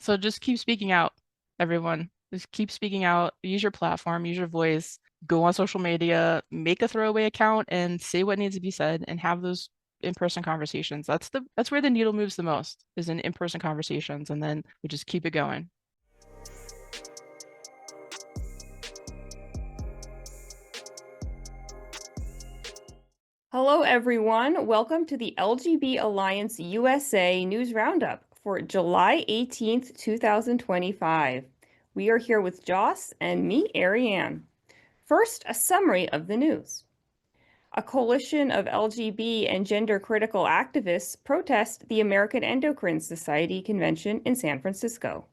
So just keep speaking out, everyone. Just keep speaking out, use your platform, use your voice, go on social media, make a throwaway account and say what needs to be said and have those in-person conversations. That's where the needle moves the most, is in in-person conversations, and then we just keep it going. Hello, everyone. Welcome to the LGB Alliance USA News Roundup for July 18th, 2025. We are here with Jos and me, Arianne. First, a summary of the news. A coalition of LGB and gender-critical activists protest the American Endocrine Society convention in San Francisco.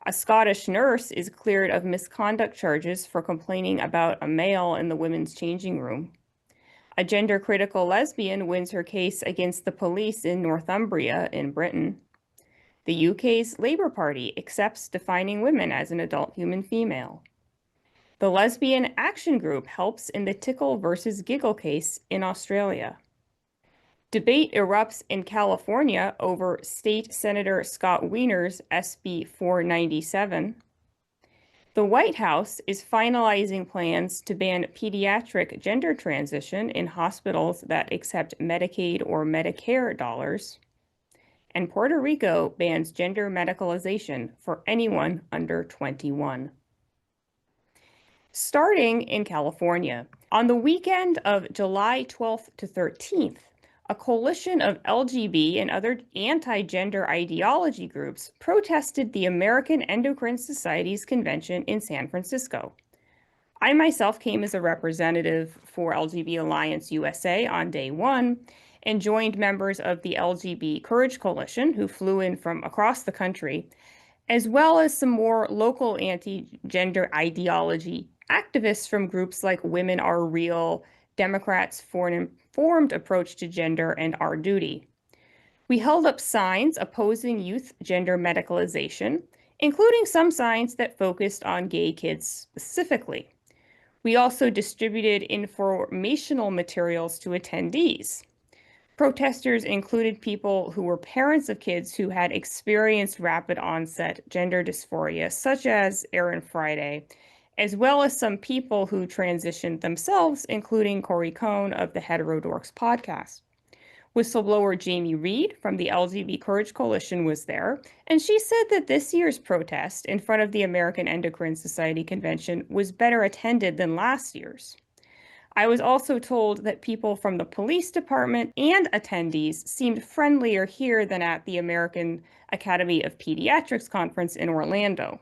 A Scottish nurse is cleared of misconduct charges for complaining about a male in the women's changing room. A gender-critical lesbian wins her case against the police in Northumbria in Britain. The UK's Labour Party accepts defining women as an adult human female. The Lesbian Action Group helps in the Tickle versus Giggle case in Australia. Debate erupts in California over State Senator Scott Weiner's SB 497. The White House is finalizing plans to ban pediatric gender transition in hospitals that accept Medicaid or Medicare dollars. And Puerto Rico bans gender medicalization for anyone under 21. Starting in California, on the weekend of July 12th to 13th, a coalition of LGB and other anti-gender ideology groups protested the American Endocrine Society's convention in San Francisco. I myself came as a representative for LGB Alliance USA on day one and joined members of the LGB Courage Coalition who flew in from across the country, as well as some more local anti-gender ideology activists from groups like Women Are Real, Democrats for an Informed Approach to Gender, and Our Duty. We held up signs opposing youth gender medicalization, including some signs that focused on gay kids specifically. We also distributed informational materials to attendees. Protesters included people who were parents of kids who had experienced rapid onset gender dysphoria, such as Aaron Friday, as well as some people who transitioned themselves, including Corey Cohn of the Heterodorks podcast. Whistleblower Jamie Reed from the LGB Courage Coalition was there, and she said that this year's protest in front of the American Endocrine Society convention was better attended than last year's. I was also told that people from the police department and attendees seemed friendlier here than at the American Academy of Pediatrics conference in Orlando.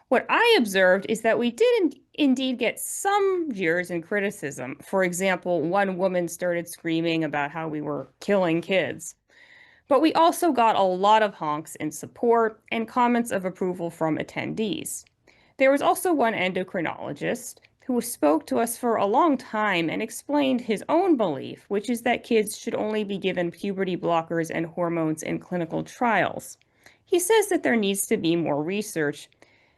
What I observed is that we did indeed get some jeers and criticism. For example, one woman started screaming about how we were killing kids. But we also got a lot of honks in support and comments of approval from attendees. There was also one endocrinologist who spoke to us for a long time and explained his own belief, which is that kids should only be given puberty blockers and hormones in clinical trials. He says that there needs to be more research,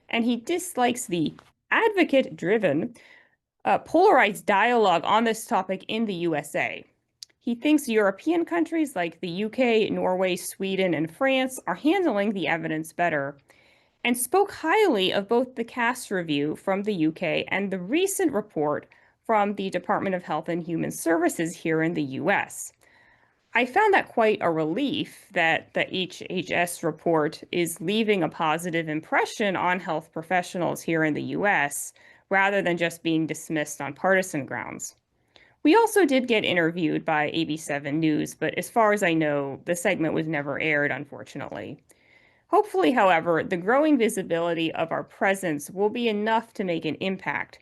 and he dislikes the advocate-driven, polarized dialogue on this topic in the USA. He thinks European countries like the UK, Norway, Sweden, and France are handling the evidence better, and spoke highly of both the CAS review from the UK and the recent report from the Department of Health and Human Services here in the US. I found that quite a relief that the HHS report is leaving a positive impression on health professionals here in the US, rather than just being dismissed on partisan grounds. We also did get interviewed by AB7 News, but as far as I know, the segment was never aired, unfortunately. Hopefully, however, the growing visibility of our presence will be enough to make an impact.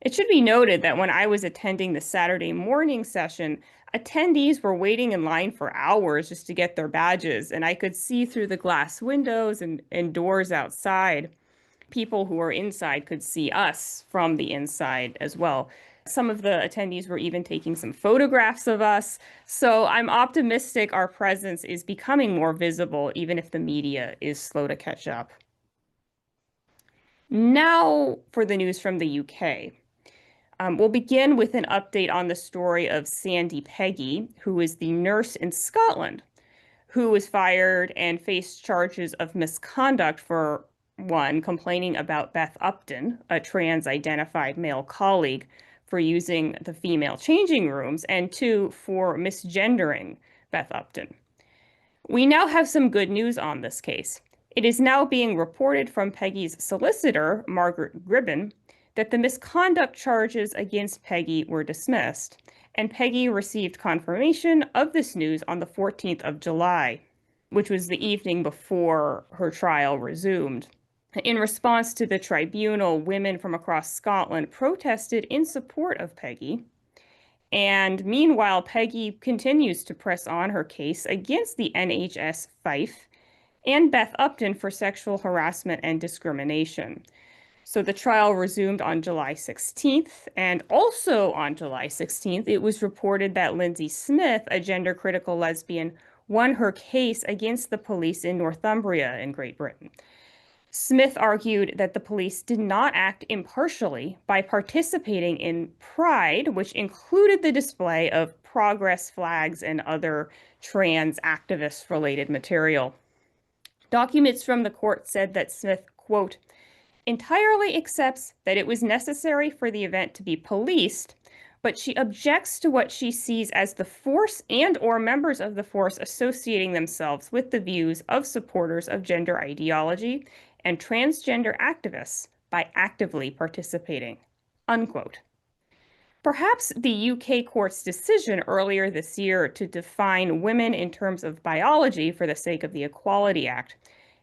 It should be noted that when I was attending the Saturday morning session, attendees were waiting in line for hours just to get their badges, and I could see through the glass windows and doors outside. People who were inside could see us from the inside as well. Some of the attendees were even taking some photographs of us. So I'm optimistic our presence is becoming more visible, even if the media is slow to catch up. Now for the news from the UK. We'll begin with an update on the story of Sandy Peggy, who is the nurse in Scotland who was fired and faced charges of misconduct for one, complaining about Beth Upton, a trans-identified male colleague, for using the female changing rooms, and two, for misgendering Beth Upton. We now have some good news on this case. It is now being reported from Peggy's solicitor, Margaret Gribben, that the misconduct charges against Peggy were dismissed, and Peggy received confirmation of this news on the 14th of July, which was the evening before her trial resumed. In response to the tribunal, women from across Scotland protested in support of Peggy. And meanwhile, Peggy continues to press on her case against the NHS Fife and Beth Upton for sexual harassment and discrimination. So the trial resumed on July 16th, and also on July 16th, it was reported that Lindsay Smith, a gender-critical lesbian, won her case against the police in Northumbria in Great Britain. Smith argued that the police did not act impartially by participating in Pride, which included the display of progress flags and other trans activist-related material. Documents from the court said that Smith, quote, entirely accepts that it was necessary for the event to be policed, but she objects to what she sees as the force and or members of the force associating themselves with the views of supporters of gender ideology and transgender activists by actively participating, unquote. Perhaps the UK court's decision earlier this year to define women in terms of biology for the sake of the Equality Act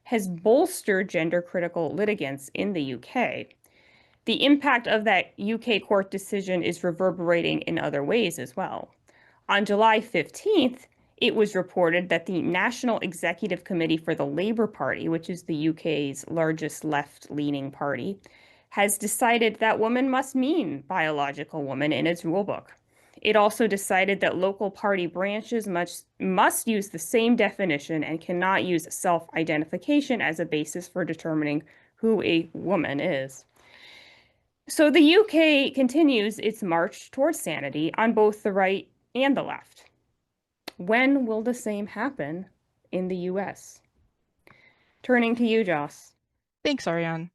has bolstered gender-critical litigants in the UK. The impact of that UK court decision is reverberating in other ways as well. On July 15th, it was reported that the National Executive Committee for the Labour Party, which is the UK's largest left-leaning party, has decided that woman must mean biological woman in its rulebook. It also decided that local party branches must use the same definition and cannot use self-identification as a basis for determining who a woman is. So the UK continues its march towards sanity on both the right and the left. When will the same happen in the US? Turning to you, Jos. Thanks, Arianne.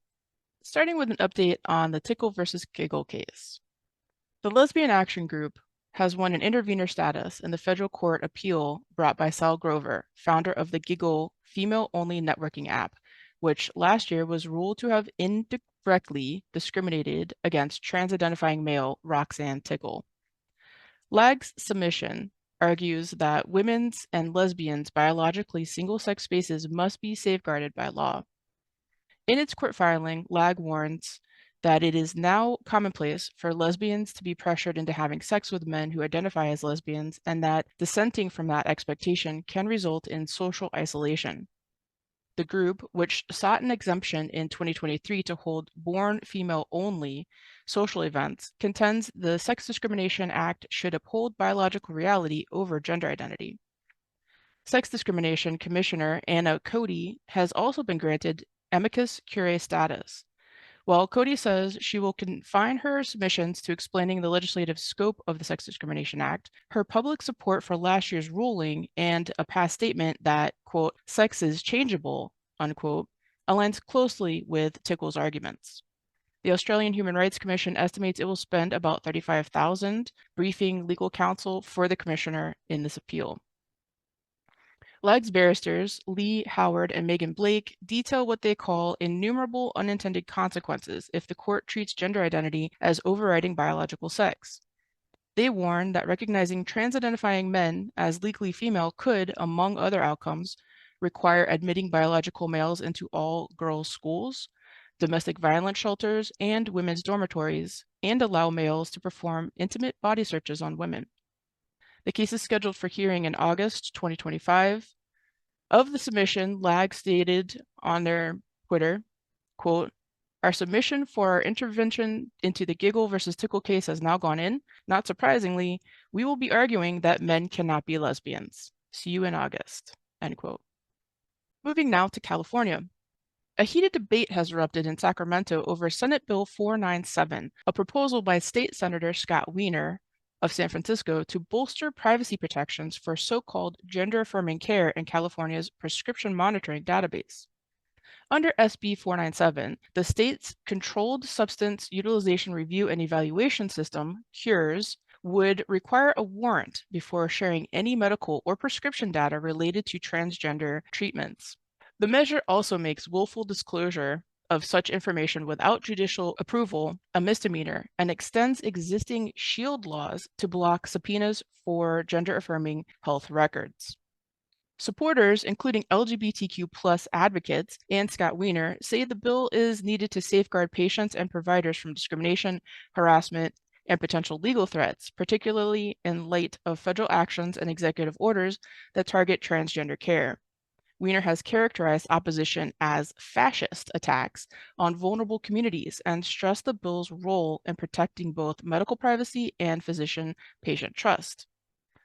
Starting with an update on the Tickle versus Giggle case. The Lesbian Action Group has won an intervener status in the federal court appeal brought by Sal Grover, founder of the Giggle female-only networking app, which last year was ruled to have indirectly discriminated against trans-identifying male Roxanne Tickle. LAG's submission argues that women's and lesbians' biologically single-sex spaces must be safeguarded by law. In its court filing, LAG warns that it is now commonplace for lesbians to be pressured into having sex with men who identify as lesbians, and that dissenting from that expectation can result in social isolation. The group, which sought an exemption in 2023 to hold born female-only social events, contends the Sex Discrimination Act should uphold biological reality over gender identity. Sex Discrimination Commissioner Anna Cody has also been granted amicus curiae status. While Cody says she will confine her submissions to explaining the legislative scope of the Sex Discrimination Act, her public support for last year's ruling and a past statement that, quote, sex is changeable, unquote, aligns closely with Tickle's arguments. The Australian Human Rights Commission estimates it will spend about $35,000 briefing legal counsel for the commissioner in this appeal. LAG's barristers, Lee Howard and Megan Blake, detail what they call innumerable unintended consequences if the court treats gender identity as overriding biological sex. They warn that recognizing trans-identifying men as legally female could, among other outcomes, require admitting biological males into all girls' schools, domestic violence shelters, and women's dormitories, and allow males to perform intimate body searches on women. The case is scheduled for hearing in August 2025. Of the submission, LAG stated on their Twitter, quote, our submission for our intervention into the Giggle versus Tickle case has now gone in. Not surprisingly, we will be arguing that men cannot be lesbians. See you in August, end quote. Moving now to California. A heated debate has erupted in Sacramento over Senate Bill 497, a proposal by State Senator Scott Weiner, of San Francisco to bolster privacy protections for so-called gender-affirming care in California's prescription monitoring database. Under SB 497, the state's Controlled Substance Utilization Review and Evaluation System, CURES, would require a warrant before sharing any medical or prescription data related to transgender treatments. The measure also makes willful disclosure of such information without judicial approval a misdemeanor and extends existing SHIELD laws to block subpoenas for gender-affirming health records. Supporters, including LGBTQ plus advocates and Scott Weiner, say the bill is needed to safeguard patients and providers from discrimination, harassment, and potential legal threats, particularly in light of federal actions and executive orders that target transgender care. Weiner has characterized opposition as fascist attacks on vulnerable communities and stressed the bill's role in protecting both medical privacy and physician-patient trust.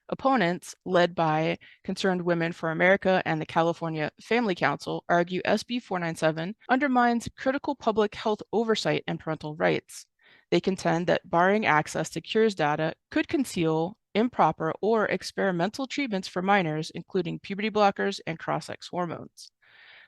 Opponents, led by Concerned Women for America and the California Family Council, argue SB 497 undermines critical public health oversight and parental rights. They contend that barring access to CURES data could conceal improper or experimental treatments for minors, including puberty blockers and cross-sex hormones.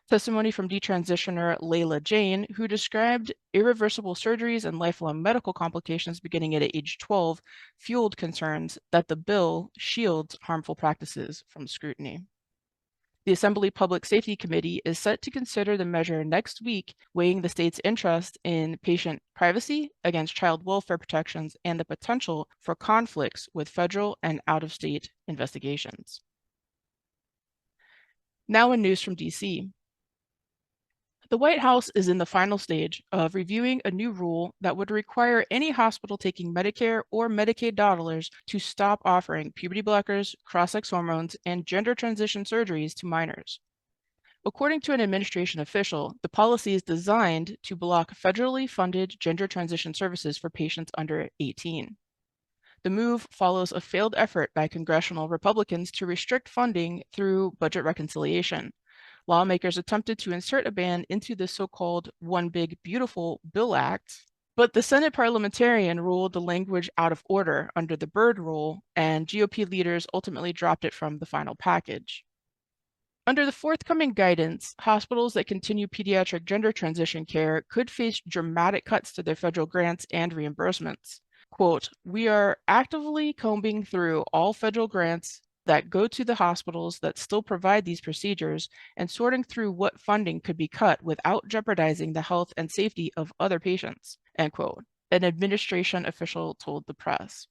Testimony from detransitioner Layla Jane, who described irreversible surgeries and lifelong medical complications beginning at age 12, fueled concerns that the bill shields harmful practices from scrutiny. The Assembly Public Safety Committee is set to consider the measure next week, weighing the state's interest in patient privacy against child welfare protections and the potential for conflicts with federal and out-of-state investigations. Now in news from DC. The White House is in the final stage of reviewing a new rule that would require any hospital taking Medicare or Medicaid dollars to stop offering puberty blockers, cross-sex hormones, and gender transition surgeries to minors. According to an administration official, the policy is designed to block federally funded gender transition services for patients under 18. The move follows a failed effort by congressional Republicans to restrict funding through budget reconciliation. Lawmakers attempted to insert a ban into the so-called One Big Beautiful Bill Act, but the Senate parliamentarian ruled the language out of order under the Byrd rule, and GOP leaders ultimately dropped it from the final package. Under the forthcoming guidance, hospitals that continue pediatric gender transition care could face dramatic cuts to their federal grants and reimbursements. Quote, "We are actively combing through all federal grants that go to the hospitals that still provide these procedures and sorting through what funding could be cut without jeopardizing the health and safety of other patients," end quote, an administration official told the press.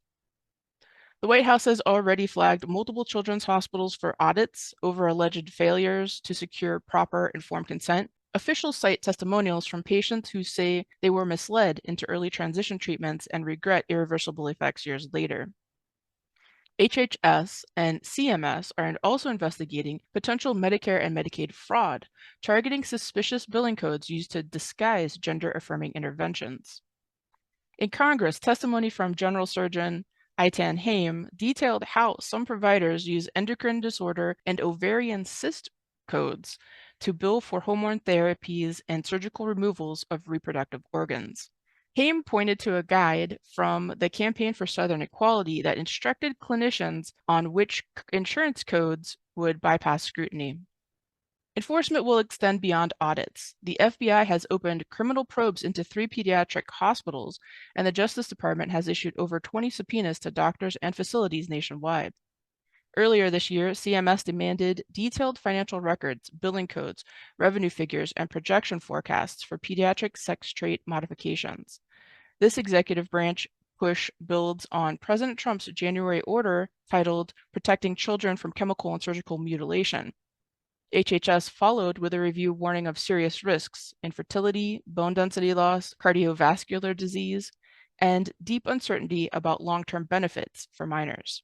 The White House has already flagged multiple children's hospitals for audits over alleged failures to secure proper informed consent. Officials cite testimonials from patients who say they were misled into early transition treatments and regret irreversible effects years later. HHS and CMS are also investigating potential Medicare and Medicaid fraud, targeting suspicious billing codes used to disguise gender-affirming interventions. In Congress, testimony from General Surgeon Eitan Haim detailed how some providers use endocrine disorder and ovarian cyst codes to bill for hormone therapies and surgical removals of reproductive organs. Haim pointed to a guide from the Campaign for Southern Equality that instructed clinicians on which insurance codes would bypass scrutiny. Enforcement will extend beyond audits. The FBI has opened criminal probes into 3 pediatric hospitals, and the Justice Department has issued over 20 subpoenas to doctors and facilities nationwide. Earlier this year, CMS demanded detailed financial records, billing codes, revenue figures, and projection forecasts for pediatric sex trait modifications. This executive branch push builds on President Trump's January order titled Protecting Children from Chemical and Surgical Mutilation. HHS followed with a review warning of serious risks: infertility, bone density loss, cardiovascular disease, and deep uncertainty about long-term benefits for minors.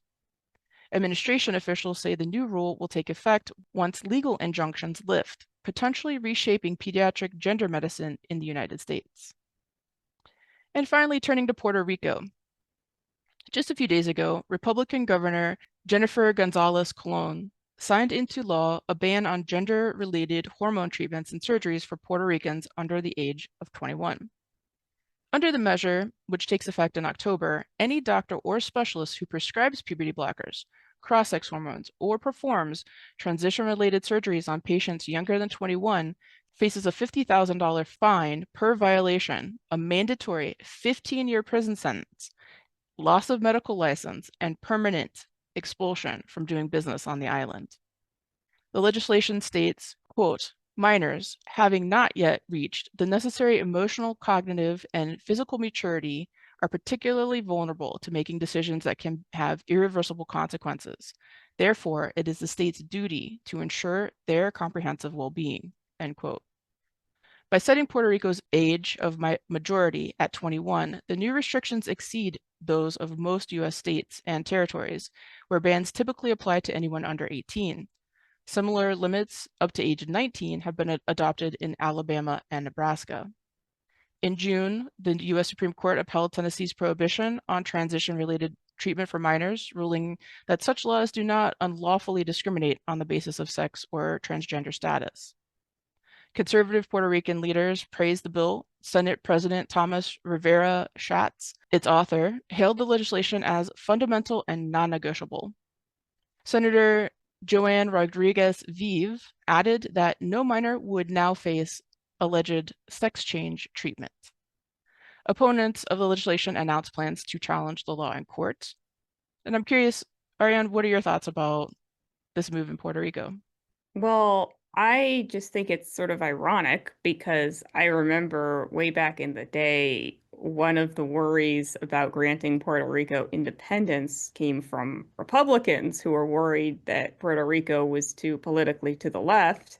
Administration officials say the new rule will take effect once legal injunctions lift, potentially reshaping pediatric gender medicine in the United States. And finally, turning to Puerto Rico. Just a few days ago, Republican Governor Jennifer Gonzalez Colon signed into law a ban on gender-related hormone treatments and surgeries for Puerto Ricans under the age of 21. Under the measure, which takes effect in October, any doctor or specialist who prescribes puberty blockers, cross-sex hormones, or performs transition-related surgeries on patients younger than 21 faces a $50,000 fine per violation, a mandatory 15-year prison sentence, loss of medical license, and permanent expulsion from doing business on the island. The legislation states, quote, minors having not yet reached the necessary emotional, cognitive, and physical maturity are particularly vulnerable to making decisions that can have irreversible consequences. Therefore, it is the state's duty to ensure their comprehensive well-being, end quote. By setting Puerto Rico's age of majority at 21, the new restrictions exceed those of most U.S. states and territories, where bans typically apply to anyone under 18. Similar limits up to age 19 have been adopted in Alabama and Nebraska. In June, the U.S. Supreme Court upheld Tennessee's prohibition on transition-related treatment for minors, ruling that such laws do not unlawfully discriminate on the basis of sex or transgender status. Conservative Puerto Rican leaders praised the bill. Senate President Thomas Rivera Schatz, its author, hailed the legislation as fundamental and non-negotiable. Senator Joanne Rodriguez Vive added that no minor would now face alleged sex change treatment. Opponents of the legislation announced plans to challenge the law in court. And I'm curious, Ariane, what are your thoughts about this move in Puerto Rico? Well, I just think it's sort of ironic because I remember way back in the day, one of the worries about granting Puerto Rico independence came from Republicans who were worried that Puerto Rico was too politically to the left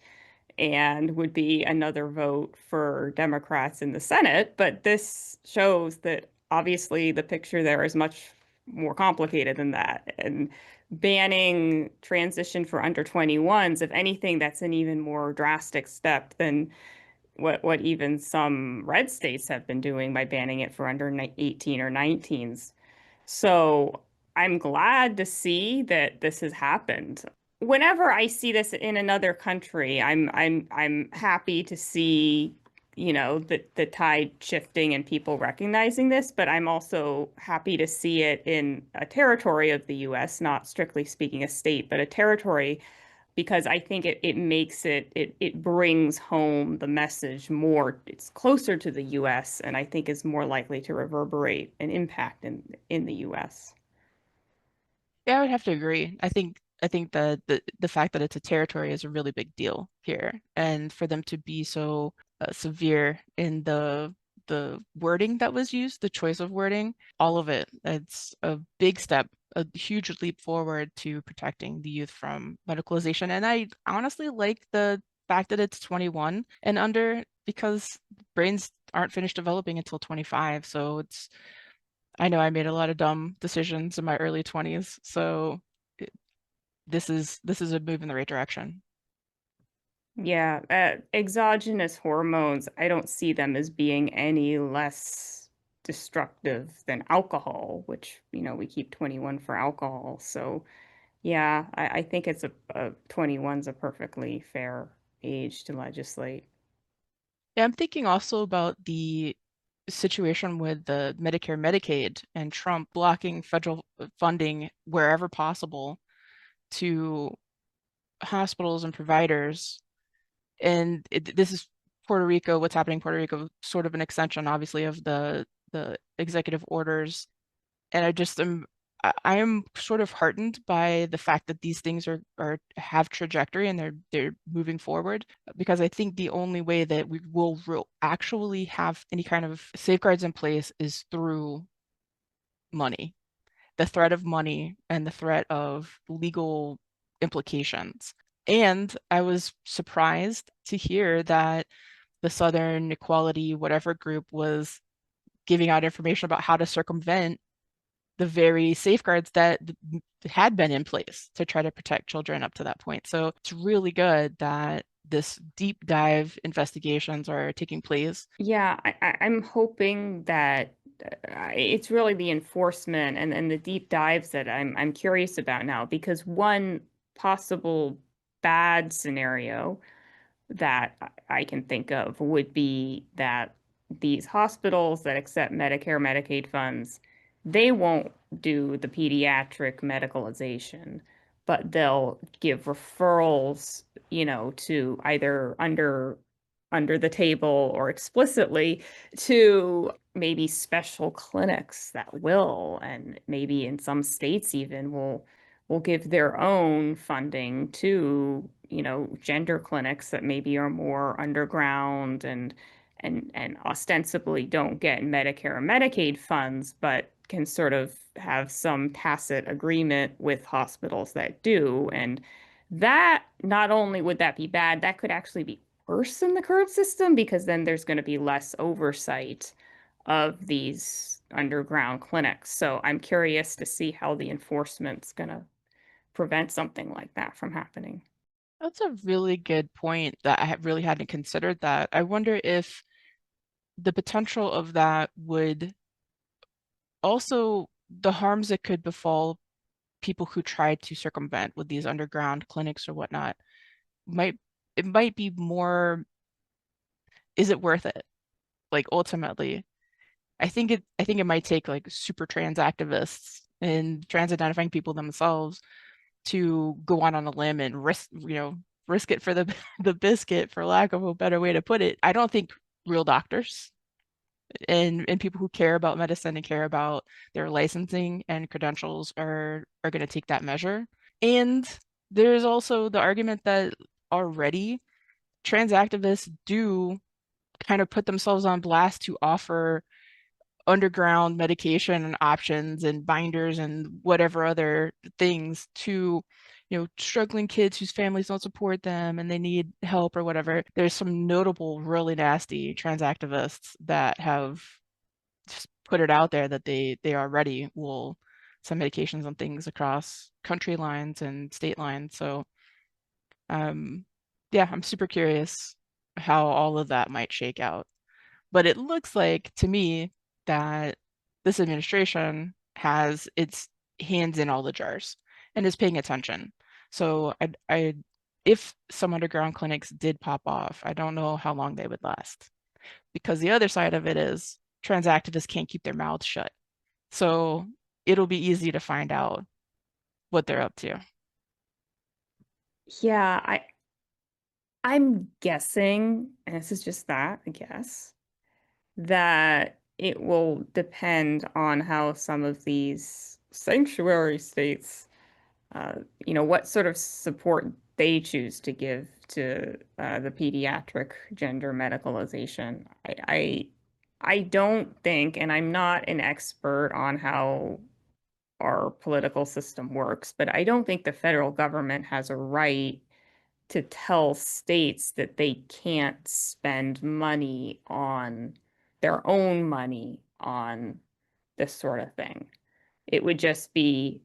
and would be another vote for Democrats in the Senate. But this shows that obviously the picture there is much more complicated than that. And banning transition for under 21s, if anything, that's an even more drastic step than what even some red states have been doing by banning it for under 18 or 19s. So I'm glad to see that this has happened. Whenever I see this in another country, I'm happy to see, the tide shifting and people recognizing this, but I'm also happy to see it in a territory of the US, not strictly speaking a state, but a territory, because I think it makes it brings home the message more, it's closer to the US, and I think is more likely to reverberate an impact in the US. Yeah, I would have to agree. I think the fact that it's a territory is a really big deal here, and for them to be so severe in the wording that was used, the choice of wording, all of it, it's a big step, a huge leap forward to protecting the youth from medicalization. And I honestly like the fact that it's 21 and under because brains aren't finished developing until 25, so it's I know I made a lot of dumb decisions in my early 20s, so it- this is a move in the right direction. Yeah, exogenous hormones, I don't see them as being any less destructive than alcohol, which, we keep 21 for alcohol. So, yeah, I think a 21's a perfectly fair age to legislate. Yeah, I'm thinking also about the situation with the Medicare, Medicaid, and Trump blocking federal funding wherever possible to hospitals and providers. And this is Puerto Rico, what's happening in Puerto Rico, sort of an extension, obviously, of the executive orders. And I am sort of heartened by the fact that these things are have trajectory and they're moving forward, because I think the only way that we will actually have any kind of safeguards in place is through money, the threat of money and the threat of legal implications. And I was surprised to hear that the Southern Equality whatever group was giving out information about how to circumvent the very safeguards that had been in place to try to protect children up to that point. So it's really good that this deep dive investigations are taking place. Yeah, I'm hoping that it's really the enforcement and the deep dives that I'm curious about now, because one possible bad scenario that I can think of would be that these hospitals that accept Medicare, Medicaid funds, they won't do the pediatric medicalization, but they'll give referrals, to either under the table or explicitly to maybe special clinics that will, and maybe in some states even will give their own funding to, gender clinics that maybe are more underground and ostensibly don't get Medicare or Medicaid funds, but can sort of have some tacit agreement with hospitals that do. And that, not only would that be bad, that could actually be worse than the current system, because then there's going to be less oversight of these underground clinics. So I'm curious to see how the enforcement's going to prevent something like that from happening. That's a really good point that really hadn't considered that. I wonder if the potential of that would also the harms that could befall people who try to circumvent with these underground clinics or whatnot might it might be more, is it worth it? Like ultimately, I think it might take like super trans activists and trans identifying people themselves to go on a limb and risk it for the the biscuit, for lack of a better way to put it. I don't think real doctors and people who care about medicine and care about their licensing and credentials are going to take that measure. And there's also the argument that already trans activists do kind of put themselves on blast to offer underground medication and options and binders and whatever other things to, struggling kids whose families don't support them and they need help or whatever. There's some notable, really nasty trans activists that have just put it out there that they already will send medications on things across country lines and state lines. So yeah, I'm super curious how all of that might shake out. But it looks like to me that this administration has its hands in all the jars and is paying attention. So if some underground clinics did pop off, I don't know how long they would last. Because the other side of it is trans activists can't keep their mouths shut. So it'll be easy to find out what they're up to. Yeah, I'm guessing, and this is just that, I guess, that it will depend on how some of these sanctuary states, what sort of support they choose to give to the pediatric gender medicalization. I don't think, and I'm not an expert on how our political system works, but I don't think the federal government has a right to tell states that they can't spend money on their own money on this sort of thing. It would just be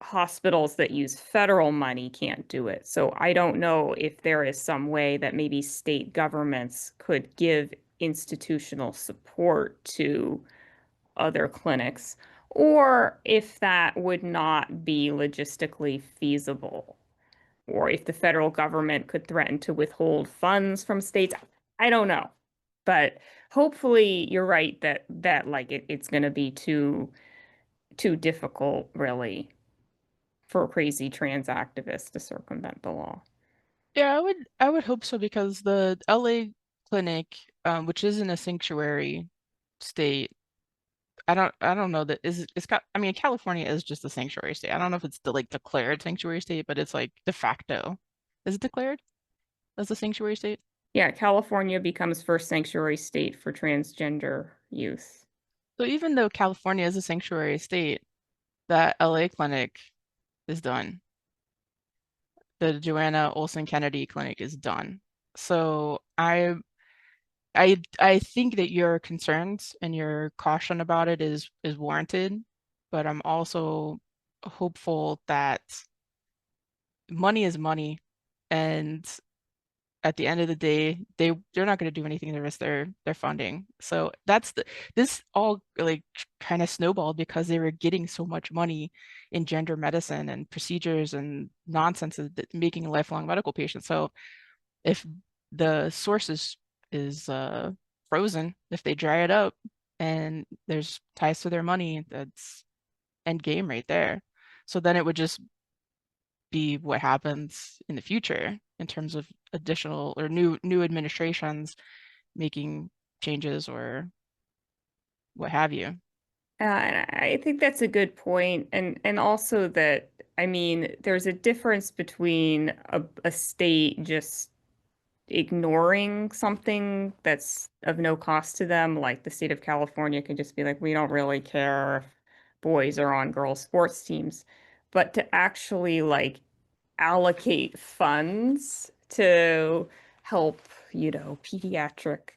hospitals that use federal money can't do it. So I don't know if there is some way that maybe state governments could give institutional support to other clinics, or if that would not be logistically feasible, or if the federal government could threaten to withhold funds from states. I don't know. But hopefully you're right that like it's going to be too difficult really for crazy trans activists to circumvent the law. Yeah, I would hope so because the LA clinic, which is in a sanctuary state, I don't know that is it's got I mean California is just a sanctuary state. I don't know if it's the like declared sanctuary state, but it's like de facto. Is it declared as a sanctuary state? Yeah, California becomes first sanctuary state for transgender youth. So even though California is a sanctuary state, that LA clinic is done. The Joanna Olson Kennedy clinic is done. So I think that your concerns and your caution about it is warranted, but I'm also hopeful that money is money, and at the end of the day, they're not going to do anything to risk their funding. So this all like kind of snowballed because they were getting so much money in gender medicine and procedures and nonsense that making lifelong medical patients. So if the source is frozen. If they dry it up and there's ties to their money, that's end game right there. So then it would just be what happens in the future in terms of additional or new administrations making changes or what have you. And I think that's a good point, and also that I mean, there's a difference between a state just ignoring something that's of no cost to them, like the state of California can just be like, we don't really care if boys are on girls' sports teams, but to actually like allocate funds to help, pediatric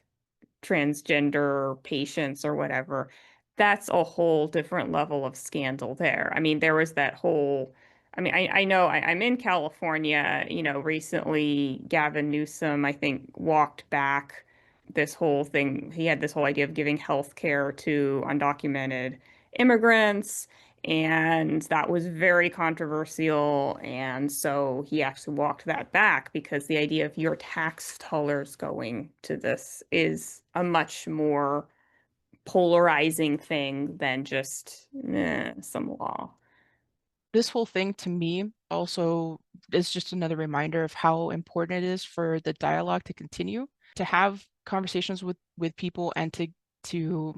transgender patients or whatever, that's a whole different level of scandal there. I mean, there was that whole, I mean, I know I'm in California, recently Gavin Newsom, I think, walked back this whole thing. He had this whole idea of giving health care to undocumented immigrants. And that was very controversial. And so he actually walked that back because the idea of your tax dollars going to this is a much more polarizing thing than just some law. This whole thing to me also is just another reminder of how important it is for the dialogue to continue, to have conversations with people and to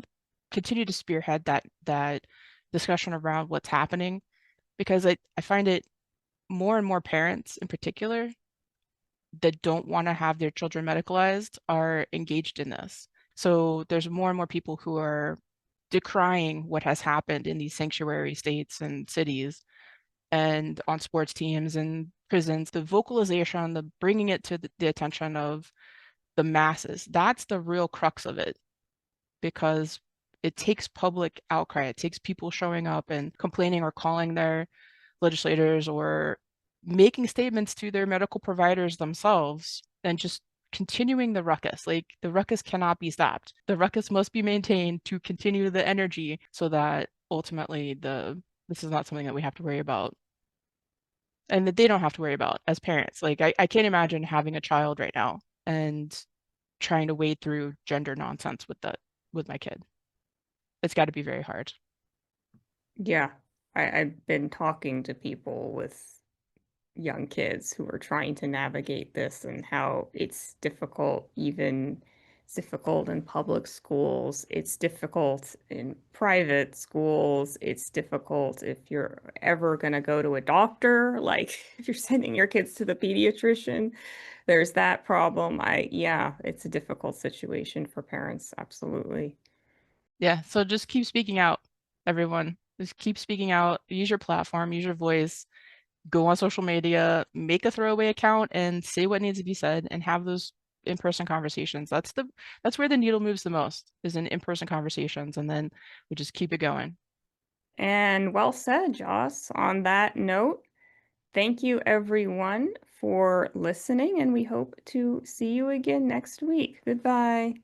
continue to spearhead that discussion around what's happening because I find it more and more parents in particular that don't want to have their children medicalized are engaged in this. So there's more and more people who are decrying what has happened in these sanctuary states and cities and on sports teams and prisons, the vocalization, the bringing it to the attention of the masses. That's the real crux of it because it takes public outcry. It takes people showing up and complaining or calling their legislators or making statements to their medical providers themselves and just continuing the ruckus. Like the ruckus cannot be stopped. The ruckus must be maintained to continue the energy so that ultimately this is not something that we have to worry about and that they don't have to worry about as parents. Like I can't imagine having a child right now and trying to wade through gender nonsense with my kid. It's got to be very hard. Yeah, I've been talking to people with young kids who are trying to navigate this and how it's difficult in public schools, it's difficult in private schools, it's difficult if you're ever going to go to a doctor, like if you're sending your kids to the pediatrician, there's that problem. Yeah, it's a difficult situation for parents, absolutely. Yeah, so just keep speaking out, everyone. Just keep speaking out, use your platform, use your voice, go on social media, make a throwaway account and say what needs to be said and have those in-person conversations. That's where the needle moves the most, is in-person conversations, and then we just keep it going. And well said, Joss. On that note, thank you everyone for listening, and we hope to see you again next week. Goodbye.